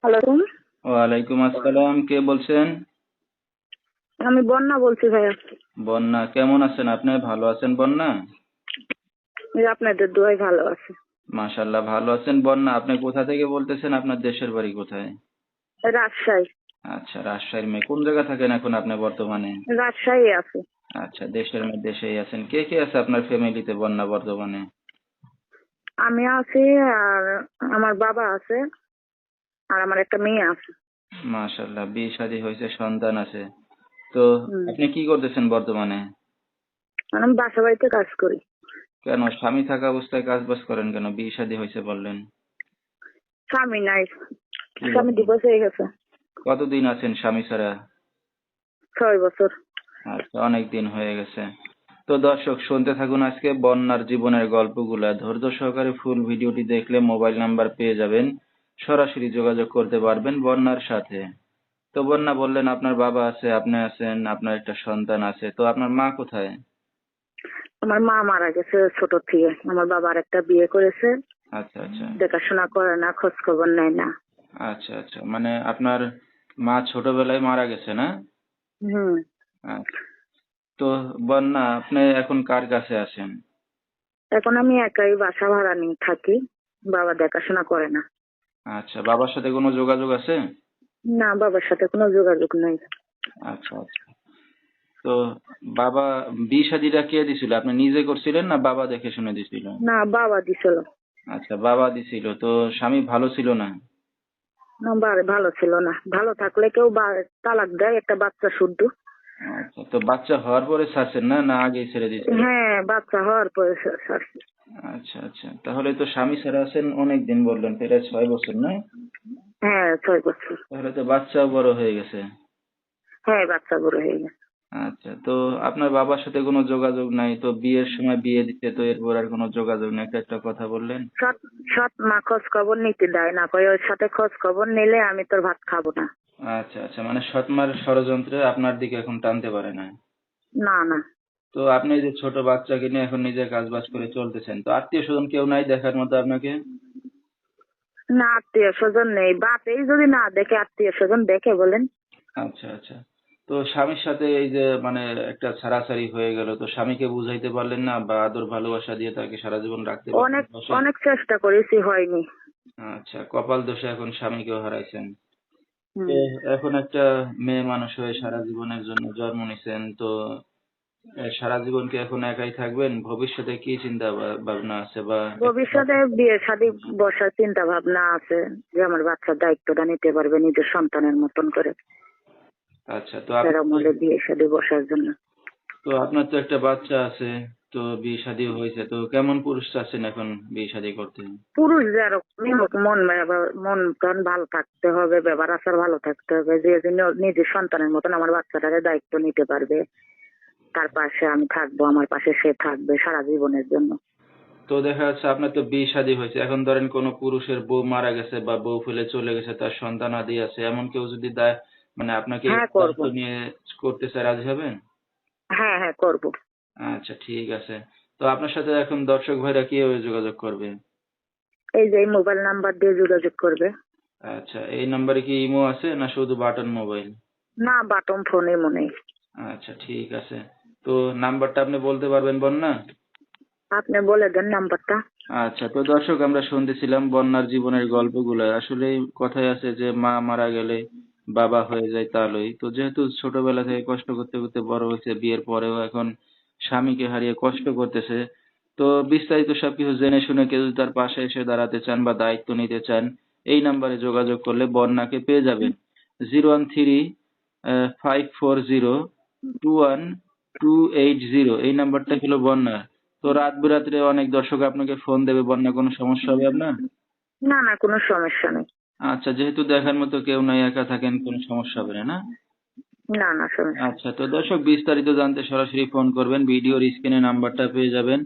Hello, ওয়ালাইকুম আসসালাম। কে বলছেন? আমি বন্যা বলছি ভাইয়া। বন্যা, কেমন আছেন আপনি? ভালো আছেন বন্যা? এই আপনাদের দোয়ায় ভালো আছে। মাশাল্লাহ, ভালো আছেন বন্যা। আপনি কোথা থেকে বলতেছেন? আপনার দেশের বাড়ি কোথায়? রাজশাহী। আচ্ছা, রাজশাহীর মেয়ে। কোন জায়গা থাকেন এখন আপনি বর্তমানে? রাজশাহী আছে। আচ্ছা, দেশের মেয়ে দেশেই আছেন। কে কে আছে আপনার ফ্যামিলিতে বন্যা বর্তমানে? আমি আছি, আর আমার বাবা আছে, আর আমার একটা মেয়ে আছে। মাশাল্লাহ, বিয়ে শাদী হয়েছে, সন্তান আছে। তো হুম। আপনি কি করতেছেন বর্তমানে? আমি বাসা বাড়িতে কাজ করি। কেন স্বামী থাকা অবস্থায় কাজ বাজ করেন কেন? বিয়ে শাদী হয়েছে বললেন। স্বামী নাই, কি স্বামী বলেন? ডিভোর্স হয়ে গেছে। কতদিন আছেন স্বামী ছাড়া? 6 বছর। আচ্ছা, অনেক দিন হয়ে গেছে। তো দর্শক শুনতে থাকুন আজকে বন্যার জীবনের গল্পগুলা। ধৈর্য সহকারে ফুল ভিডিওটি দেখলে মোবাইল নাম্বার পেয়ে যাবেন, সরাসরি যোগাযোগ করতে পারবেন বন্যার সাথে। তো বন্যা বললেন আপনার বাবা আছে, আপনি আছেন, আপনার একটা সন্তান আছে। তো আপনার মা কোথায়? আমার মা মারা গেছে ছোট থেকে। আমার বাবা আর একটা বিয়ে করেছে, আচ্ছা আচ্ছা। দেখাশোনা করে না, খোঁজ খবর নেয় না। আচ্ছা আচ্ছা, মানে আপনার মা ছোটবেলায় মারা গেছে না? হুম। আচ্ছা। তো বন্যা, আপনি এখন কার কাছে আছেন? এখন আমি একাই বাসা ভাড়া নিয়ে থাকি, বাবা দেখাশোনা করে না। আচ্ছা, বাবার সাথে কোনো যোগাযোগ আছে? না, বাবার সাথে কোনো যোগাযোগ নাই। আচ্ছা আচ্ছা। তো বাবা, বিয়ে শাদিটা কে দিছিল? আপনি নিজে করছিলেন না বাবা দেখে শুনে দিছিল? না, বাবা দিছিল। আচ্ছা, বাবা দিছিল। তো স্বামী ভালো ছিল না? নাম্বার ভালো ছিল না। ভালো থাকলে কেউ তালাক দেয়, একটা বাচ্চা শুদ্ধ। আচ্ছা, তো বাচ্চা হওয়ার পরে ছাড়ছেন না, না আগেই ছেড়ে দিয়েছিল? হ্যাঁ, বাচ্চা হওয়ার পরে ছাড়ছি। আচ্ছা আচ্ছা, তাহলে তো স্বামী ছাড়া আছেন অনেক দিন, বললেন প্রায় 6 বছর না? হ্যাঁ, 6 বছর। তাহলে তো বাচ্চাও বড় হয়ে গেছে। হ্যাঁ, বাচ্চা বড় হয়ে গেছে। আচ্ছা, তো আপনার বাবার সাথে কোনো যোগাযোগ নাই? তো বিয়ের সময় বিয়ে দিতে, তো এরপর আর কোনো যোগাযোগ নেই, একটা একটা কথা বললেন। সৎ সৎ মা খোঁজ খবর নিতে দেয় না, কয় ওর সাথে খোঁজ খবর নিলে আমি তোর ভাত খাবো না। আচ্ছা আচ্ছা, মানে সৎমার ষড়যন্ত্রে আপনার দিকে এখন টানতে পারে না। না না। তো আপনি এই যে ছোট বাচ্চাকে নিয়ে এখন নিজের কাজ বাজ করে চলতেছেন, তো আত্মীয় স্বজন কেউ নাই দেখার মতো আপনাকে? না, আত্মীয় স্বজন নেই। বাপেই যদি না দেখে, আত্মীয় স্বজন দেখে বলেন? আচ্ছা আচ্ছা। তো স্বামীর সাথে এই যে মানে একটা ছাড়াছাড়ি হয়ে গেল, তো স্বামীকে বুঝাইতে পারলেন না, বা আদর ভালোবাসা দিয়ে তাকে সারা জীবন রাখতে পারলেন অনেক পাশে? অনেক চেষ্টা করেছি, হয়নি। আচ্ছা, কপাল দোষে এখন স্বামীকেও হারাইছেন। তো হুম। এখন একটা মেয়ে মানুষ হয়ে সারা জীবনের জন্য জন্ম নিছেন, তো সারা জীবন কি এখন একাই থাকবেন? ভবিষ্যতে কি চিন্তা ভাবনা আছে, বা একটা ভবিষ্যতে বিয়ে শাদী বসার চিন্তা ভাবনা আছে, যে আমার বাচ্চার দায়িত্বটা নিতে পারবে নিজের সন্তানের মতন করে। আচ্ছা, তো সেরকম আপনি, হলে বিয়ে শাদী বসার জন্য। তো আপনার তো একটা বাচ্চা আছে, তো বিয়ে শাদী হয়েছে, তো কেমন পুরুষ চাচ্ছেন এখন বিয়ে শাদী করতে? পুরুষ যেরকমই হোক, মন প্রাণ ভালো থাকতে হবে, ব্যবহার আচার ভালো থাকতে হবে, যে জন্য নিজের সন্তানের মতন আমার বাচ্চাটাকে দায়িত্ব নিতে পারবে। তার পাশে আমি থাকবো, আমার পাশে সে থাকবে সারা জীবনের জন্য। তো দেখা যাচ্ছে আপনার তো বিয়ে শাদী হয়েছে, এখন ধরেন কোনো পুরুষের বউ মারা গেছে বা বউ ফেলে চলে গেছে, তার সন্তান আদি আছে, এমন কেউ যদি মানে আপনাকে হ্যাঁ, করব। দায়িত্ব নিয়ে করতে চায়, রাজি হবেন? হ্যাঁ হ্যাঁ, করব। আচ্ছা, ঠিক আছে। তো আপনার সাথে এখন দর্শক ভাইরা কিভাবে যোগাযোগ করবে? এই যে এই মোবাইল নাম্বার দিয়ে যোগাযোগ করবে। আচ্ছা, এই নাম্বারে কি ইমো আছে না শুধু বাটন মোবাইল? না, বাটন ফোনে মনে। আচ্ছা, ঠিক আছে। তো নাম্বারটা আপনি বলতে পারবেন বন্যা? আপনি বলে দেন নাম্বারটা। আচ্ছা, তো দর্শক আমরা শুনতেছিলাম বন্যার জীবনের গল্পগুলো। আসলে কথায় আছে যে মা মারা গেলে বাবা হয়ে যায় তালই। তো যেহেতু ছোটবেলা থেকে কষ্ট করতে করতে বড় হয়েছে, বিয়ের পরেও এখন স্বামীকে হারিয়ে কষ্ট করতেছে। তো বিস্তারিত সবকিছু জেনে শুনে কেউ যদি তার পাশে এসে দাঁড়াতে চান বা দায়িত্ব নিতে চান, এই নাম্বারে যোগাযোগ করলে বন্যাকে পেয়ে যাবেন। 013-540-21280, এই নাম্বারটা হলো বন্যা। তো রাত বিরাত্রে অনেক দর্শক আপনাকে ফোন দেবে, বন্যা কোনো সমস্যা হবে আপনার? না না, কোনো সমস্যা নেই। আচ্ছা, যেহেতু দেখার মতো কেউ নাই, একা থাকেন, কোনো সমস্যা হবে না, না? না না, সমস্যা নেই। আচ্ছা, তো দর্শক বিস্তারিত জানতে সরাসরি ফোন করবেন, ভিডিওর স্ক্রিনে নাম্বারটা পেয়ে যাবেন।